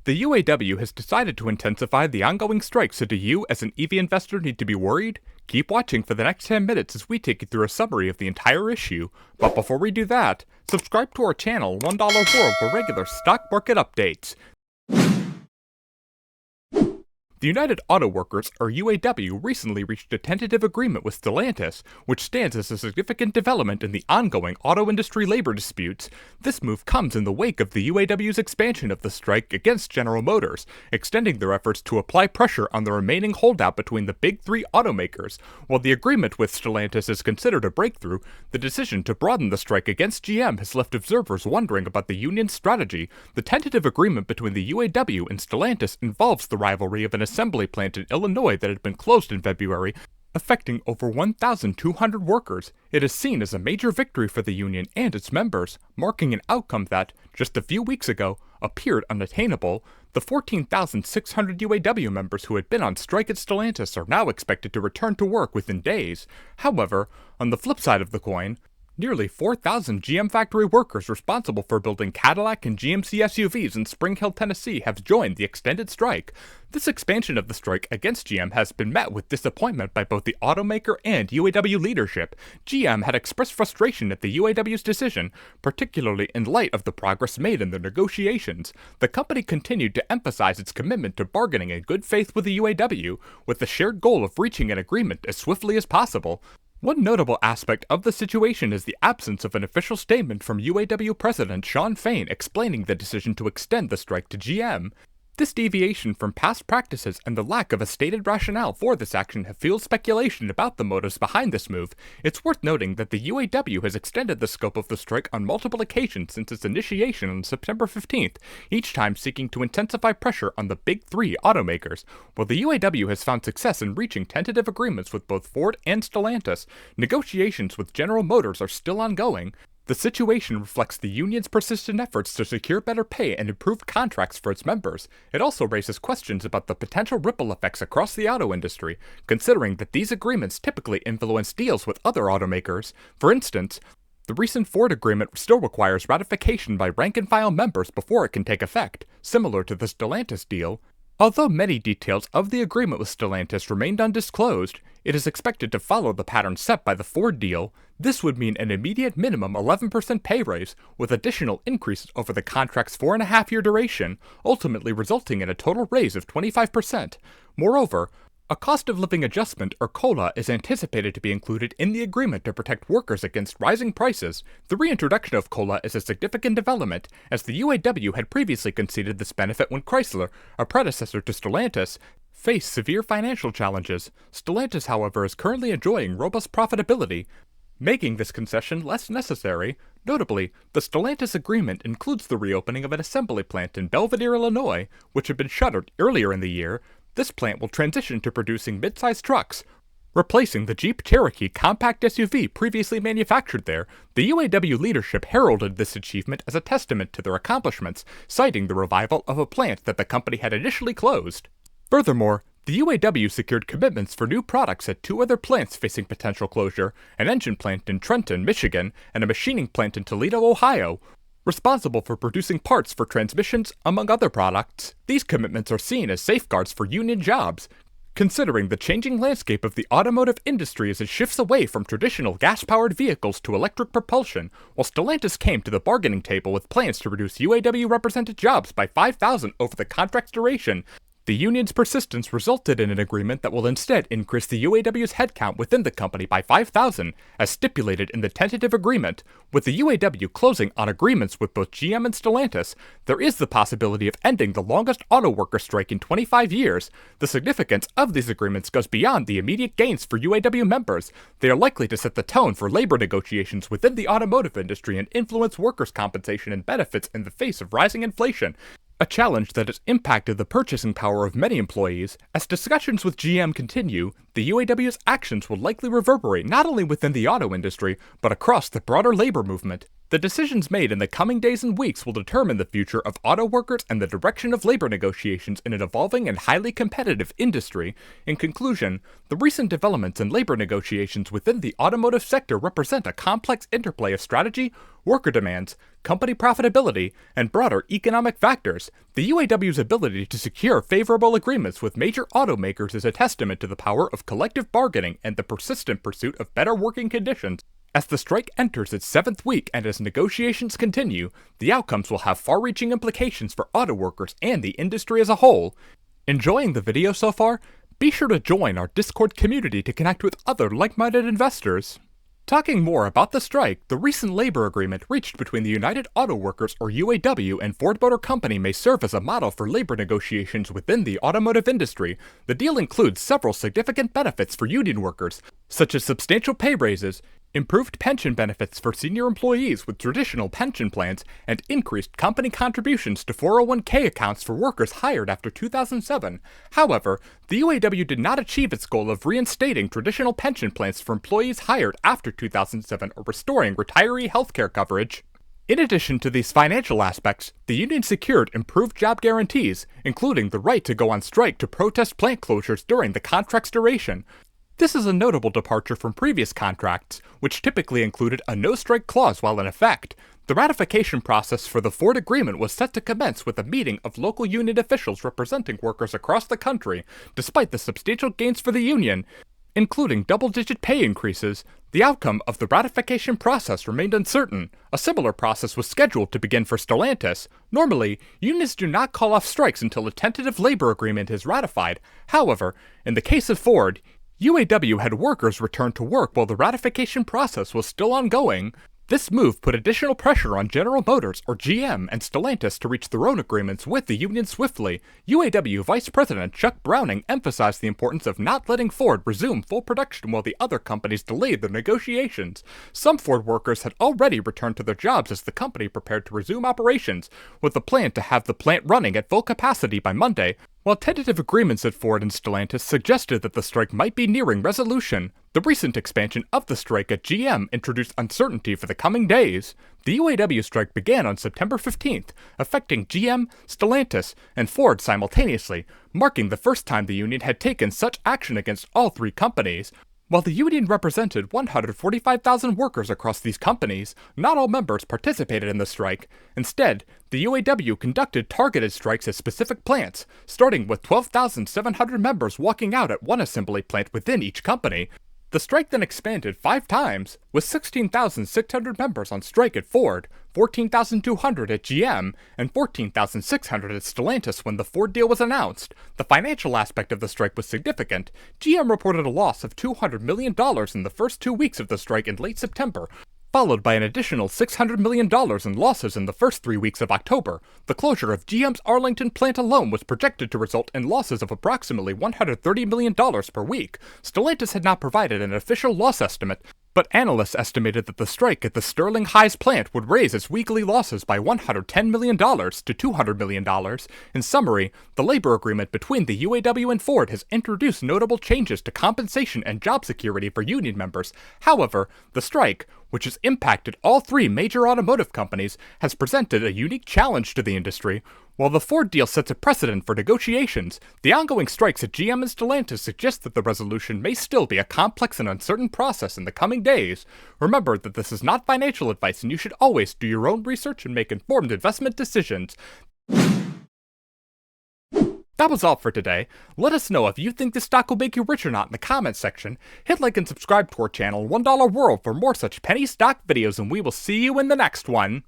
The UAW has decided to intensify the ongoing strike, so do you, as an EV investor, need to be worried? Keep watching for the next 10 minutes as we take you through a summary of the entire issue. But before we do that, subscribe to our channel, $1 World, for regular stock market updates. The United Auto Workers, or UAW, recently reached a tentative agreement with Stellantis, which stands as a significant development in the ongoing auto industry labor disputes. This move comes in the wake of the UAW's expansion of the strike against General Motors, extending their efforts to apply pressure on the remaining holdout between the big three automakers. While the agreement with Stellantis is considered a breakthrough, the decision to broaden the strike against GM has left observers wondering about the union's strategy. The tentative agreement between the UAW and Stellantis involves the rivalry of an assembly plant in Illinois that had been closed in February, affecting over 1,200 workers. It is seen as a major victory for the union and its members, marking an outcome that, just a few weeks ago, appeared unattainable. The 14,600 UAW members who had been on strike at Stellantis are now expected to return to work within days. However, on the flip side of the coin, nearly 4,000 GM factory workers responsible for building Cadillac and GMC SUVs in Spring Hill, Tennessee have joined the extended strike. This expansion of the strike against GM has been met with disappointment by both the automaker and UAW leadership. GM had expressed frustration at the UAW's decision, particularly in light of the progress made in the negotiations. The company continued to emphasize its commitment to bargaining in good faith with the UAW, with the shared goal of reaching an agreement as swiftly as possible. One notable aspect of the situation is the absence of an official statement from UAW President Shawn Fain explaining the decision to extend the strike to GM. This deviation from past practices and the lack of a stated rationale for this action have fueled speculation about the motives behind this move. It's worth noting that the UAW has extended the scope of the strike on multiple occasions since its initiation on September 15th, each time seeking to intensify pressure on the big three automakers. While the UAW has found success in reaching tentative agreements with both Ford and Stellantis, negotiations with General Motors are still ongoing. The situation reflects the union's persistent efforts to secure better pay and improved contracts for its members. It also raises questions about the potential ripple effects across the auto industry, considering that these agreements typically influence deals with other automakers. For instance, the recent Ford agreement still requires ratification by rank-and-file members before it can take effect, similar to the Stellantis deal. Although many details of the agreement with Stellantis remained undisclosed, it is expected to follow the pattern set by the Ford deal. This would mean an immediate minimum 11% pay raise, with additional increases over the contract's 4.5-year duration, ultimately resulting in a total raise of 25%. Moreover, a cost of living adjustment, or COLA, is anticipated to be included in the agreement to protect workers against rising prices. The reintroduction of COLA is a significant development, as the UAW had previously conceded this benefit when Chrysler, a predecessor to Stellantis, faced severe financial challenges. Stellantis, however, is currently enjoying robust profitability, making this concession less necessary. Notably, the Stellantis agreement includes the reopening of an assembly plant in Belvidere, Illinois, which had been shuttered earlier in the year. This plant will transition to producing mid-sized trucks, replacing the Jeep Cherokee compact SUV previously manufactured there. The UAW leadership heralded this achievement as a testament to their accomplishments, citing the revival of a plant that the company had initially closed. Furthermore, the UAW secured commitments for new products at two other plants facing potential closure, an engine plant in Trenton, Michigan, and a machining plant in Toledo, Ohio, responsible for producing parts for transmissions, among other products. These commitments are seen as safeguards for union jobs, considering the changing landscape of the automotive industry as it shifts away from traditional gas-powered vehicles to electric propulsion. While Stellantis came to the bargaining table with plans to reduce UAW-represented jobs by 5,000 over the contract's duration, the union's persistence resulted in an agreement that will instead increase the UAW's headcount within the company by 5,000, as stipulated in the tentative agreement. With the UAW closing on agreements with both GM and Stellantis, there is the possibility of ending the longest auto worker strike in 25 years. The significance of these agreements goes beyond the immediate gains for UAW members. They are likely to set the tone for labor negotiations within the automotive industry and influence workers' compensation and benefits in the face of rising inflation, a challenge that has impacted the purchasing power of many employees. As discussions with GM continue, the UAW's actions will likely reverberate not only within the auto industry, but across the broader labor movement. The decisions made in the coming days and weeks will determine the future of auto workers and the direction of labor negotiations in an evolving and highly competitive industry. In conclusion, the recent developments in labor negotiations within the automotive sector represent a complex interplay of strategy, worker demands, company profitability, and broader economic factors. The UAW's ability to secure favorable agreements with major automakers is a testament to the power of collective bargaining and the persistent pursuit of better working conditions. As the strike enters its 7th week and as negotiations continue, the outcomes will have far-reaching implications for auto workers and the industry as a whole. Enjoying the video so far? Be sure to join our Discord community to connect with other like-minded investors. Talking more about the strike, the recent labor agreement reached between the United Auto Workers or UAW and Ford Motor Company may serve as a model for labor negotiations within the automotive industry. The deal includes several significant benefits for union workers, such as substantial pay raises, improved pension benefits for senior employees with traditional pension plans, and increased company contributions to 401k accounts for workers hired after 2007. However, the UAW did not achieve its goal of reinstating traditional pension plans for employees hired after 2007 or restoring retiree healthcare coverage. In addition to these financial aspects, the union secured improved job guarantees, including the right to go on strike to protest plant closures during the contract's duration. This is a notable departure from previous contracts, which typically included a no-strike clause while in effect. The ratification process for the Ford agreement was set to commence with a meeting of local union officials representing workers across the country. Despite the substantial gains for the union, including double-digit pay increases, the outcome of the ratification process remained uncertain. A similar process was scheduled to begin for Stellantis. Normally, unions do not call off strikes until a tentative labor agreement is ratified. However, in the case of Ford, UAW had workers return to work while the ratification process was still ongoing. This move put additional pressure on General Motors, or GM, and Stellantis to reach their own agreements with the union swiftly. UAW Vice President Chuck Browning emphasized the importance of not letting Ford resume full production while the other companies delayed their negotiations. Some Ford workers had already returned to their jobs as the company prepared to resume operations, with a plan to have the plant running at full capacity by Monday. While tentative agreements at Ford and Stellantis suggested that the strike might be nearing resolution, the recent expansion of the strike at GM introduced uncertainty for the coming days. The UAW strike began on September 15th, affecting GM, Stellantis, and Ford simultaneously, marking the first time the union had taken such action against all three companies. While the union represented 145,000 workers across these companies, not all members participated in the strike. Instead, the UAW conducted targeted strikes at specific plants, starting with 12,700 members walking out at one assembly plant within each company. The strike then expanded 5 times, with 16,600 members on strike at Ford, 14,200 at GM, and 14,600 at Stellantis when the Ford deal was announced. The financial aspect of the strike was significant. GM reported a loss of $200 million in the first 2 weeks of the strike in late September, followed by an additional $600 million in losses in the first 3 weeks of October. The closure of GM's Arlington plant alone was projected to result in losses of approximately $130 million per week. Stellantis had not provided an official loss estimate, but analysts estimated that the strike at the Sterling Heights plant would raise its weekly losses by $110 million to $200 million. In summary, the labor agreement between the UAW and Ford has introduced notable changes to compensation and job security for union members. However, the strike, which has impacted all three major automotive companies, has presented a unique challenge to the industry. While the Ford deal sets a precedent for negotiations, the ongoing strikes at GM and Stellantis suggest that the resolution may still be a complex and uncertain process in the coming days. Remember that this is not financial advice and you should always do your own research and make informed investment decisions. That was all for today. Let us know if you think this stock will make you rich or not in the comments section. Hit like and subscribe to our channel $1 World for more such penny stock videos, and we will see you in the next one.